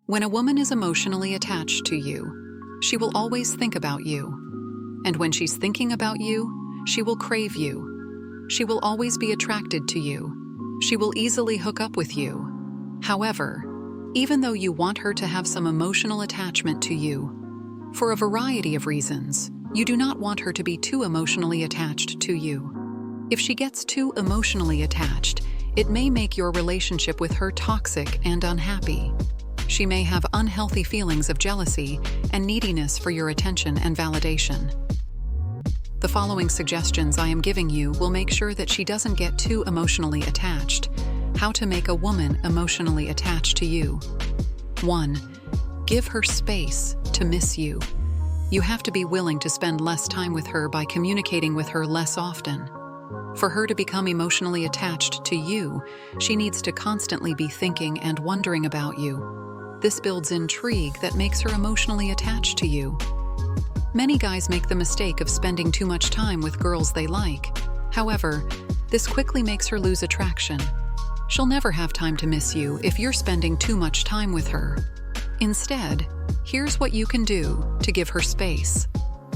When a woman is emotionally attached to you, she will always think about you. And when she's thinking about you, she will crave you. She will always be attracted to you. She will easily hook up with you. However, even though you want her to have some emotional attachment to you, for a variety of reasons, you do not want her to be too emotionally attached to you. If she gets too emotionally attached, it may make your relationship with her toxic and unhappy. She may have unhealthy feelings of jealousy and neediness for your attention and validation. The following suggestions I am giving you will make sure that she doesn't get too emotionally attached. How to make a woman emotionally attached to you. 1. Give her space to miss you. You have to be willing to spend less time with her by communicating with her less often. For her to become emotionally attached to you, she needs to constantly be thinking and wondering about you. This builds intrigue that makes her emotionally attached to you. Many guys make the mistake of spending too much time with girls they like. However, this quickly makes her lose attraction. She'll never have time to miss you if you're spending too much time with her. Instead, here's what you can do to give her space.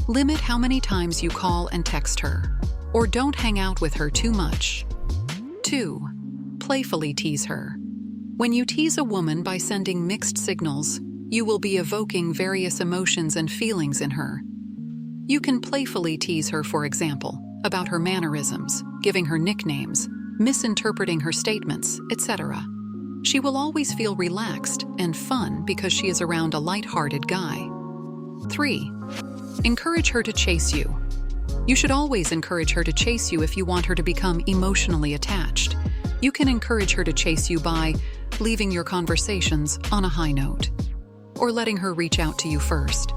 Limit how many times you call and text her, or don't hang out with her too much. 2. Playfully tease her. When you tease a woman by sending mixed signals, you will be evoking various emotions and feelings in her. You can playfully tease her, for example, about her mannerisms, giving her nicknames, misinterpreting her statements, etc. She will always feel relaxed and fun because she is around a light-hearted guy. 3. Encourage her to chase you. You should always encourage her to chase you if you want her to become emotionally attached. You can encourage her to chase you by leaving your conversations on a high note, or letting her reach out to you first.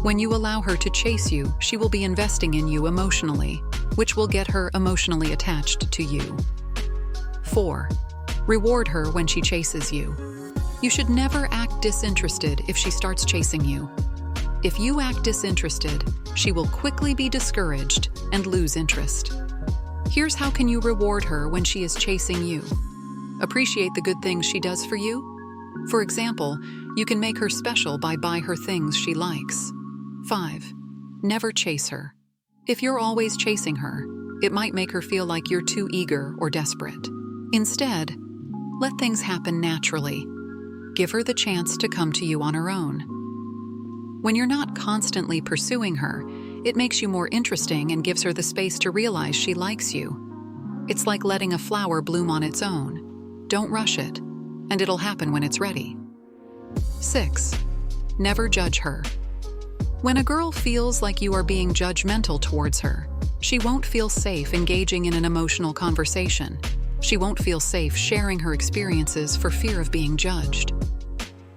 When you allow her to chase you, she will be investing in you emotionally, which will get her emotionally attached to you. 4. Reward her when she chases you. You should never act disinterested if she starts chasing you. If you act disinterested, she will quickly be discouraged and lose interest. Here's how can you reward her when she is chasing you. Appreciate the good things she does for you. For example, you can make her special by buying her things she likes. 5. Never chase her. If you're always chasing her, it might make her feel like you're too eager or desperate. Instead, let things happen naturally. Give her the chance to come to you on her own. When you're not constantly pursuing her, it makes you more interesting and gives her the space to realize she likes you. It's like letting a flower bloom on its own. Don't rush it, and it'll happen when it's ready. 6. Never judge her. When a girl feels like you are being judgmental towards her, she won't feel safe engaging in an emotional conversation. She won't feel safe sharing her experiences for fear of being judged.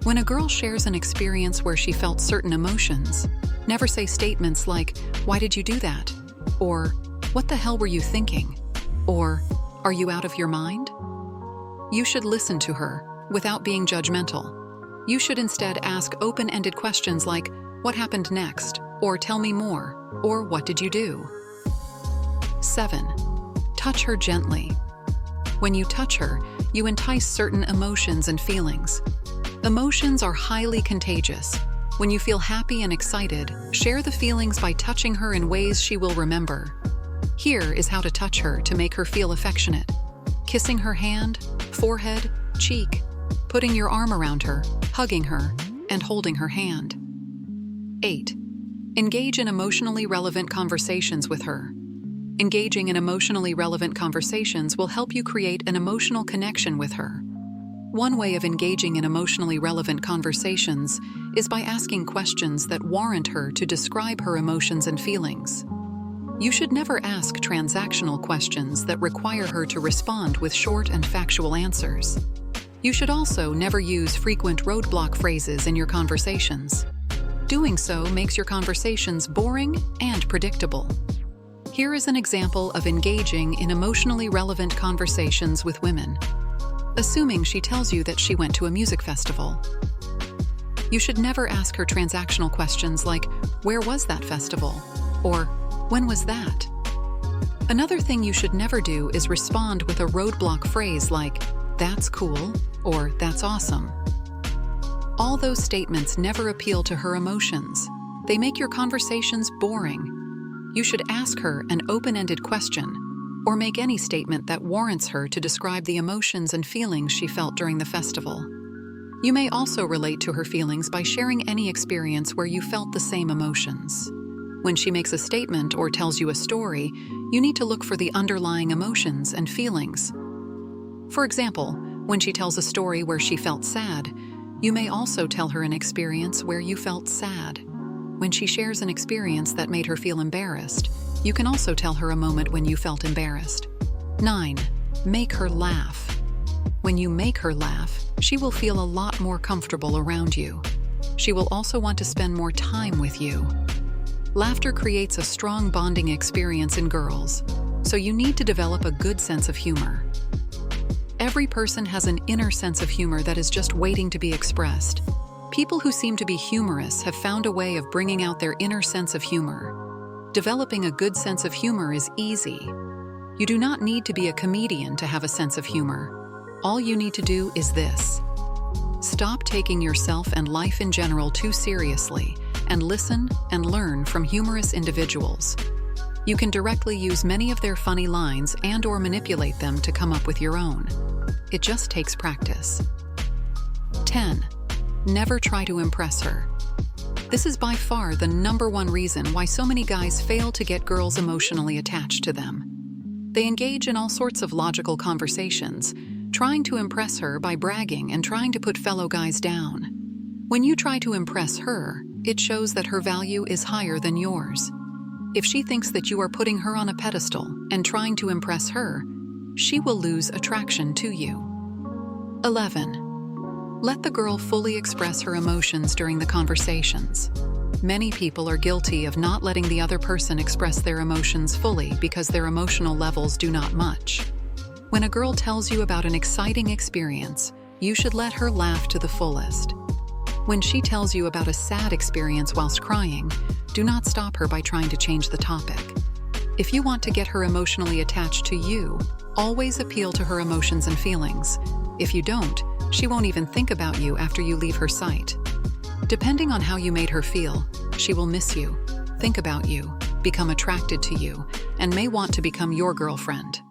When a girl shares an experience where she felt certain emotions, never say statements like, "Why did you do that?" Or, "What the hell were you thinking?" Or, "Are you out of your mind?" You should listen to her without being judgmental. You should instead ask open-ended questions like, "What happened next?" Or, "Tell me more," or, "What did you do?" 7. Touch her gently. When you touch her, you entice certain emotions and feelings. Emotions are highly contagious. When you feel happy and excited, share the feelings by touching her in ways she will remember. Here is how to touch her to make her feel affectionate. Kissing her hand, forehead, cheek, putting your arm around her, hugging her, and holding her hand. 8. Engage in emotionally relevant conversations with her. Engaging in emotionally relevant conversations will help you create an emotional connection with her. One way of engaging in emotionally relevant conversations is by asking questions that warrant her to describe her emotions and feelings. You should never ask transactional questions that require her to respond with short and factual answers. You should also never use frequent roadblock phrases in your conversations. Doing so makes your conversations boring and predictable. Here is an example of engaging in emotionally relevant conversations with women. Assuming she tells you that she went to a music festival. You should never ask her transactional questions like, "Where was that festival?" Or, "When was that?" Another thing you should never do is respond with a roadblock phrase like, "That's cool," or "That's awesome." All those statements never appeal to her emotions. They make your conversations boring. You should ask her an open-ended question, or make any statement that warrants her to describe the emotions and feelings she felt during the festival. You may also relate to her feelings by sharing any experience where you felt the same emotions. When she makes a statement or tells you a story, you need to look for the underlying emotions and feelings. For example, when she tells a story where she felt sad, you may also tell her an experience where you felt sad. When she shares an experience that made her feel embarrassed, you can also tell her a moment when you felt embarrassed. 9. Make her laugh. When you make her laugh, she will feel a lot more comfortable around you. She will also want to spend more time with you. Laughter creates a strong bonding experience in girls, so you need to develop a good sense of humor. Every person has an inner sense of humor that is just waiting to be expressed. People who seem to be humorous have found a way of bringing out their inner sense of humor. Developing a good sense of humor is easy. You do not need to be a comedian to have a sense of humor. All you need to do is this. Stop taking yourself and life in general too seriously and listen and learn from humorous individuals. You can directly use many of their funny lines and/or manipulate them to come up with your own. It just takes practice. 10. Never try to impress her. This is by far the #1 reason why so many guys fail to get girls emotionally attached to them. They engage in all sorts of logical conversations, trying to impress her by bragging and trying to put fellow guys down. When you try to impress her, it shows that her value is higher than yours. If she thinks that you are putting her on a pedestal and trying to impress her, she will lose attraction to you. 11. Let the girl fully express her emotions during the conversations. Many people are guilty of not letting the other person express their emotions fully because their emotional levels do not match. When a girl tells you about an exciting experience, you should let her laugh to the fullest. When she tells you about a sad experience whilst crying, do not stop her by trying to change the topic. If you want to get her emotionally attached to you, always appeal to her emotions and feelings. If you don't, she won't even think about you after you leave her sight. Depending on how you made her feel, she will miss you, think about you, become attracted to you, and may want to become your girlfriend.